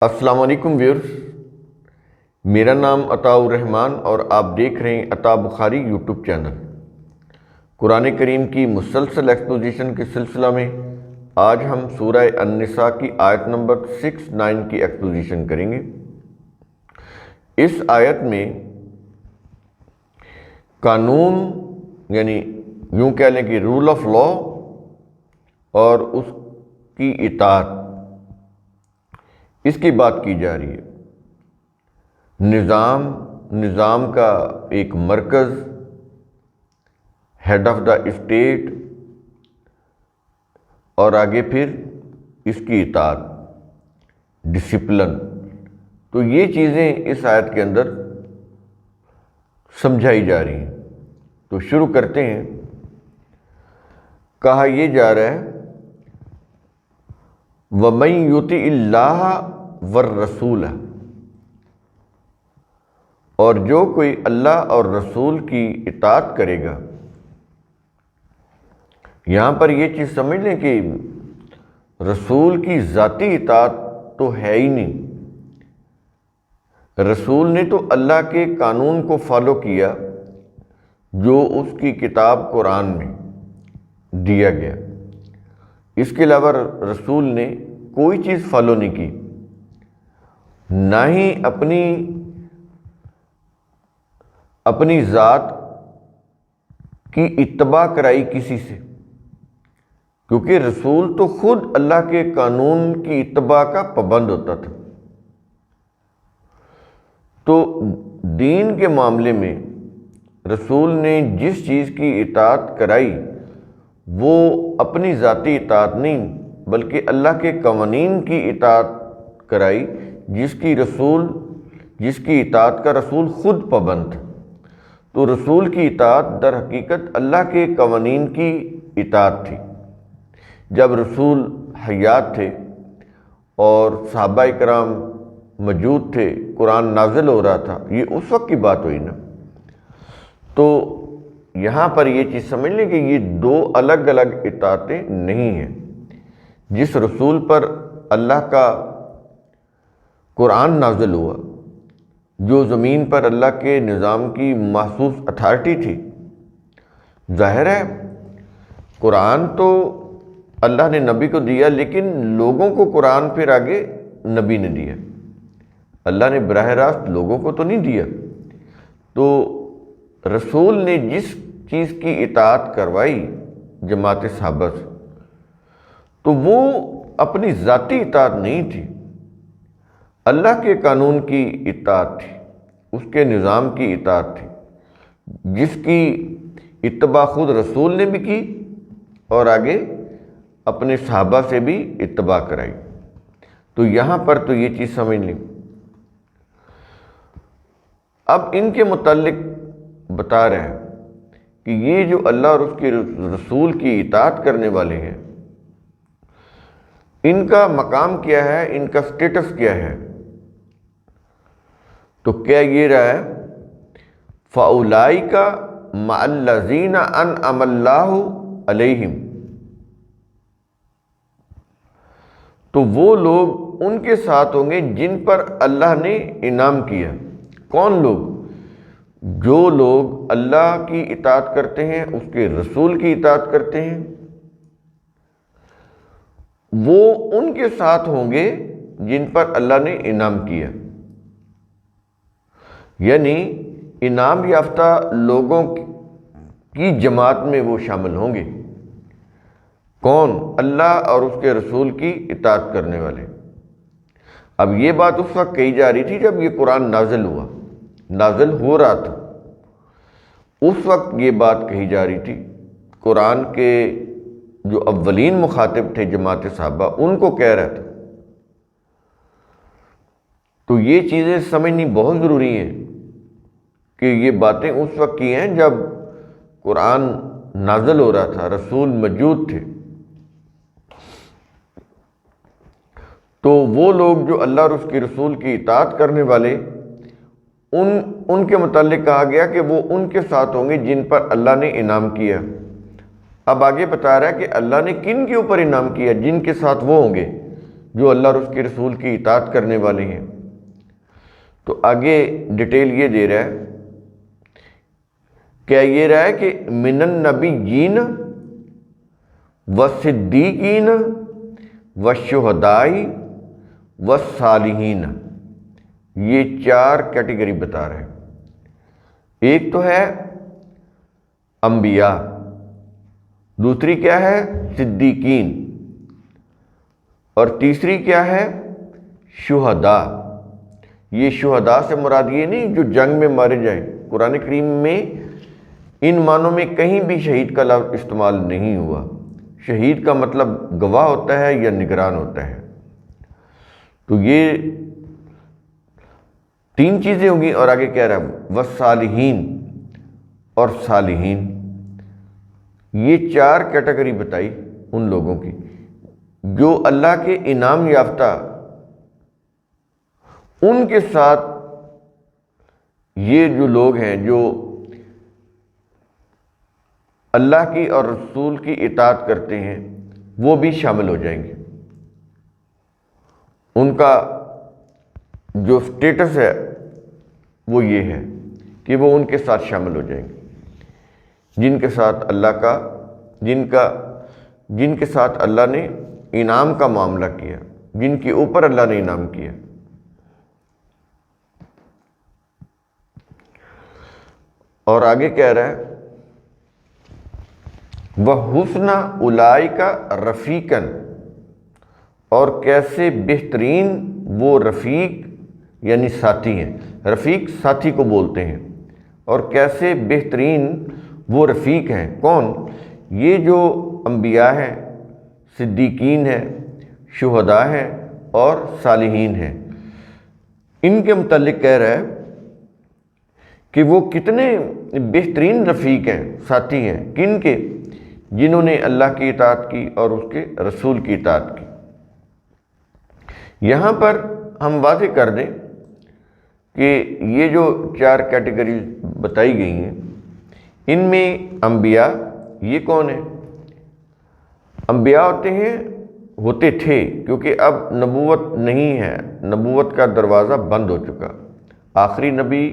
السلام علیکم ویورز، میرا نام عطاء الرحمن اور آپ دیکھ رہے ہیں عطاء بخاری یوٹیوب چینل۔ قرآن کریم کی مسلسل ایکسپوزیشن کے سلسلہ میں آج ہم سورہ النساء کی آیت نمبر 69 کی ایکسپوزیشن کریں گے۔ اس آیت میں قانون یعنی یوں کہہ لیں کہ رول آف لا اور اس کی اطاعت، اس کی بات کی جا رہی ہے۔ نظام کا ایک مرکز، ہیڈ آف دا اسٹیٹ، اور آگے پھر اس کی اطاعت، ڈسپلن۔ تو یہ چیزیں اس آیت کے اندر سمجھائی جا رہی ہیں۔ تو شروع کرتے ہیں۔ کہا یہ جا رہا ہے وَمَن يُطِعِ اللَّهَ وَالرَّسُولَ، اور جو کوئی اللہ اور رسول کی اطاعت کرے گا۔ یہاں پر یہ چیز سمجھ لیں کہ رسول کی ذاتی اطاعت تو ہے ہی نہیں۔ رسول نے تو اللہ کے قانون کو فالو کیا جو اس کی کتاب قرآن میں دیا گیا۔ اس کے علاوہ رسول نے کوئی چیز فالو نہیں کی، نہ ہی اپنی ذات کی اتباع کرائی کسی سے، کیونکہ رسول تو خود اللہ کے قانون کی اتباع کا پابند ہوتا تھا۔ تو دین کے معاملے میں رسول نے جس چیز کی اطاعت کرائی وہ اپنی ذاتی اطاعت نہیں بلکہ اللہ کے قوانین کی اطاعت کرائی، جس کی اطاعت کا رسول خود پابند تھا۔ تو رسول کی اطاعت در حقیقت اللہ کے قوانین کی اطاعت تھی۔ جب رسول حیات تھے اور صحابہ کرام موجود تھے، قرآن نازل ہو رہا تھا، یہ اس وقت کی بات ہوئی نا۔ تو یہاں پر یہ چیز سمجھ لیں کہ یہ دو الگ الگ اطاعتیں نہیں ہیں۔ جس رسول پر اللہ کا قرآن نازل ہوا، جو زمین پر اللہ کے نظام کی محسوس اتھارٹی تھی، ظاہر ہے قرآن تو اللہ نے نبی کو دیا، لیکن لوگوں کو قرآن پھر آگے نبی نے دیا۔ اللہ نے براہ راست لوگوں کو تو نہیں دیا۔ تو رسول نے جس چیز کی اطاعت کروائی جماعت صحابہ سے، تو وہ اپنی ذاتی اطاعت نہیں تھی، اللہ کے قانون کی اطاعت تھی، اس کے نظام کی اطاعت تھی، جس کی اتباع خود رسول نے بھی کی اور آگے اپنے صحابہ سے بھی اتباع کرائی۔ تو یہاں پر تو یہ چیز سمجھ لیں۔ اب ان کے متعلق بتا رہے ہیں کہ یہ جو اللہ اور اس کے رسول کی اطاعت کرنے والے ہیں، ان کا مقام کیا ہے، ان کا سٹیٹس کیا ہے۔ تو کیا یہ رہا ہے فَأُولَئِكَ مَعَ الَّذِينَ أَنْعَمَ اللَّهُ عَلَيْهِمْ، تو وہ لوگ ان کے ساتھ ہوں گے جن پر اللہ نے انعام کیا۔ کون لوگ؟ جو لوگ اللہ کی اطاعت کرتے ہیں، اس کے رسول کی اطاعت کرتے ہیں، وہ ان کے ساتھ ہوں گے جن پر اللہ نے انعام کیا۔ یعنی انعام یافتہ لوگوں کی جماعت میں وہ شامل ہوں گے۔ کون؟ اللہ اور اس کے رسول کی اطاعت کرنے والے۔ اب یہ بات اس وقت کہی جا رہی تھی جب یہ قرآن نازل ہو رہا تھا، اس وقت یہ بات کہی جا رہی تھی۔ قرآن کے جو اولین مخاطب تھے جماعت صحابہ، ان کو کہہ رہا تھا۔ تو یہ چیزیں سمجھنی بہت ضروری ہیں کہ یہ باتیں اس وقت کی ہیں جب قرآن نازل ہو رہا تھا، رسول موجود تھے۔ تو وہ لوگ جو اللہ اور اس کے رسول کی اطاعت کرنے والے، ان کے متعلق کہا گیا کہ وہ ان کے ساتھ ہوں گے جن پر اللہ نے انعام کیا۔ اب آگے بتا رہا ہے کہ اللہ نے کن کے اوپر انعام کیا، جن کے ساتھ وہ ہوں گے جو اللہ اور اس کے رسول کی اطاعت کرنے والے ہیں۔ تو آگے ڈیٹیل یہ دے رہا ہے، کیا یہ رہا ہے کہ من النبیین والصدیقین والشہداء والصالحین، یہ 4 کیٹیگری بتا رہے ہیں۔ ایک تو ہے انبیاء، دوسری کیا ہے صدیقین، اور تیسری کیا ہے شہداء۔ یہ شہداء سے مراد یہ نہیں جو جنگ میں مارے جائیں، قرآن کریم میں ان معنوں میں کہیں بھی شہید کا لفظ استعمال نہیں ہوا۔ شہید کا مطلب گواہ ہوتا ہے یا نگران ہوتا ہے۔ تو یہ 3 چیزیں ہوں گی، اور آگے کہہ رہا ہے والصالحین اور صالحین، یہ 4 کیٹیگری بتائی ان لوگوں کی جو اللہ کے انعام یافتہ، ان کے ساتھ یہ جو لوگ ہیں جو اللہ کی اور رسول کی اطاعت کرتے ہیں وہ بھی شامل ہو جائیں گے۔ ان کا جو سٹیٹس ہے وہ یہ ہے کہ وہ ان کے ساتھ شامل ہو جائیں گے جن کے ساتھ اللہ کا جن کے ساتھ اللہ نے انعام کا معاملہ کیا، جن کے اوپر اللہ نے انعام کیا۔ اور آگے کہہ رہا ہے وَحُسْنَ أُولَئِكَ رَفِيقًا، اور کیسے بہترین وہ رفیق یعنی ساتھی ہیں۔ رفیق ساتھی کو بولتے ہیں، اور کیسے بہترین وہ رفیق ہیں۔ کون؟ یہ جو انبیاء ہیں، صدیقین ہیں، شہداء ہیں اور صالحین ہیں، ان کے متعلق کہہ رہا ہے کہ وہ کتنے بہترین رفیق ہیں، ساتھی ہیں، کن کے؟ جنہوں نے اللہ کی اطاعت کی اور اس کے رسول کی اطاعت کی۔ یہاں پر ہم واضح کر دیں کہ یہ جو 4 کیٹیگری بتائی گئی ہیں، ان میں انبیاء یہ کون ہیں؟ انبیاء ہوتے تھے کیونکہ اب نبوت نہیں ہے، نبوت کا دروازہ بند ہو چکا۔ آخری نبی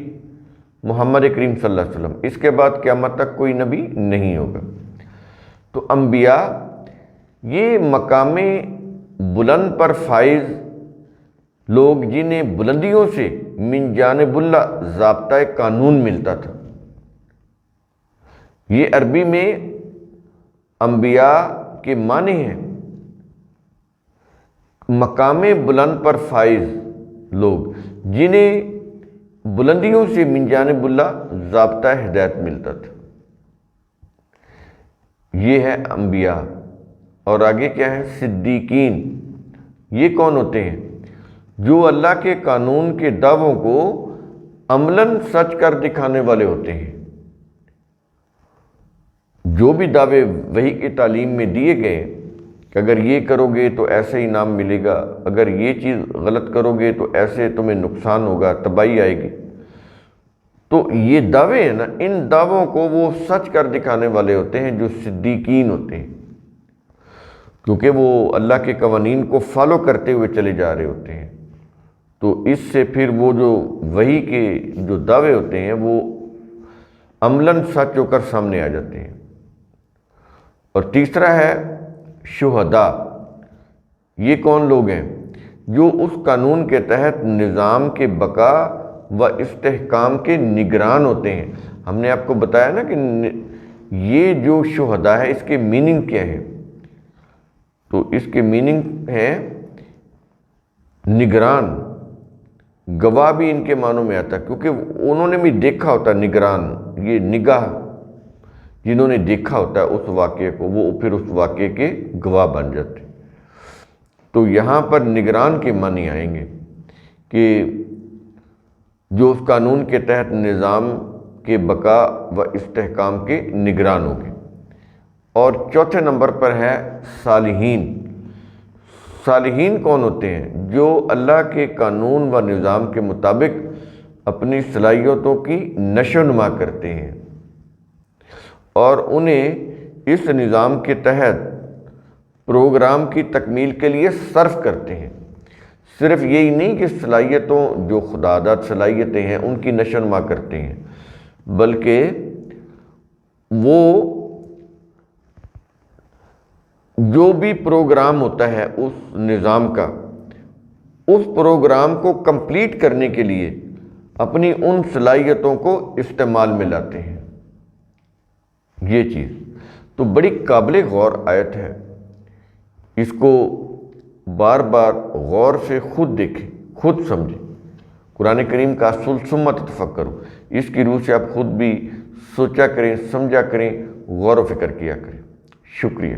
محمد کریم صلی اللہ علیہ وسلم، اس کے بعد قیامت تک کوئی نبی نہیں ہوگا۔ تو انبیاء یہ مقام بلند پر فائز لوگ جنہیں بلندیوں سے من جانب اللہ ضابطۂ قانون ملتا تھا۔ یہ عربی میں انبیاء کے معنی ہیں مقام بلند پر فائز لوگ جنہیں بلندیوں سے من جانب اللہ ضابطۂ ہدایت ملتا تھا، یہ ہے انبیاء۔ اور آگے کیا ہے؟ صدیقین۔ یہ کون ہوتے ہیں؟ جو اللہ کے قانون کے دعووں کو عملاً سچ کر دکھانے والے ہوتے ہیں۔ جو بھی دعوے وحی کی تعلیم میں دیے گئے کہ اگر یہ کرو گے تو ایسے انعام ملے گا، اگر یہ چیز غلط کرو گے تو ایسے تمہیں نقصان ہوگا، تباہی آئے گی، تو یہ دعوے ہیں نا، ان دعووں کو وہ سچ کر دکھانے والے ہوتے ہیں جو صدیقین ہوتے ہیں، کیونکہ وہ اللہ کے قوانین کو فالو کرتے ہوئے چلے جا رہے ہوتے ہیں۔ تو اس سے پھر وہ جو وحی کے جو دعوے ہوتے ہیں وہ عملاً سچ ہو کر سامنے آ جاتے ہیں۔ اور تیسرا ہے شہداء۔ یہ کون لوگ ہیں؟ جو اس قانون کے تحت نظام کے بقا و استحکام کے نگران ہوتے ہیں۔ ہم نے آپ کو بتایا نا کہ یہ جو شہداء ہے اس کے میننگ کیا ہے؟ تو اس کے میننگ ہے نگران، گواہ بھی ان کے معنوں میں آتا ہے، کیونکہ انہوں نے بھی دیکھا ہوتا ہے۔ نگران، یہ نگاہ، جنہوں نے دیکھا ہوتا ہے اس واقعے کو، وہ پھر اس واقعے کے گواہ بن جاتے ہیں۔ تو یہاں پر نگران کے معنی آئیں گے کہ جو اس قانون کے تحت نظام کے بقا و استحکام کے نگران ہوں گے۔ اور چوتھے نمبر پر ہے صالحین۔ صالحین کون ہوتے ہیں؟ جو اللہ کے قانون و نظام کے مطابق اپنی صلاحیتوں کی نشو و نما کرتے ہیں اور انہیں اس نظام کے تحت پروگرام کی تکمیل کے لیے صرف کرتے ہیں۔ صرف یہی نہیں کہ صلاحیتوں جو خدا داد صلاحیتیں ہیں ان کی نشو و نما کرتے ہیں، بلکہ وہ جو بھی پروگرام ہوتا ہے اس نظام کا، اس پروگرام کو کمپلیٹ کرنے کے لیے اپنی ان صلاحیتوں کو استعمال میں لاتے ہیں۔ یہ چیز تو بڑی قابل غور آیت ہے، اس کو بار بار غور سے خود دیکھیں، خود سمجھیں۔ قرآن کریم کا اصل ثم تفکروا، اس کی روح سے آپ خود بھی سوچا کریں، سمجھا کریں، غور و فکر کیا کریں۔ شکریہ۔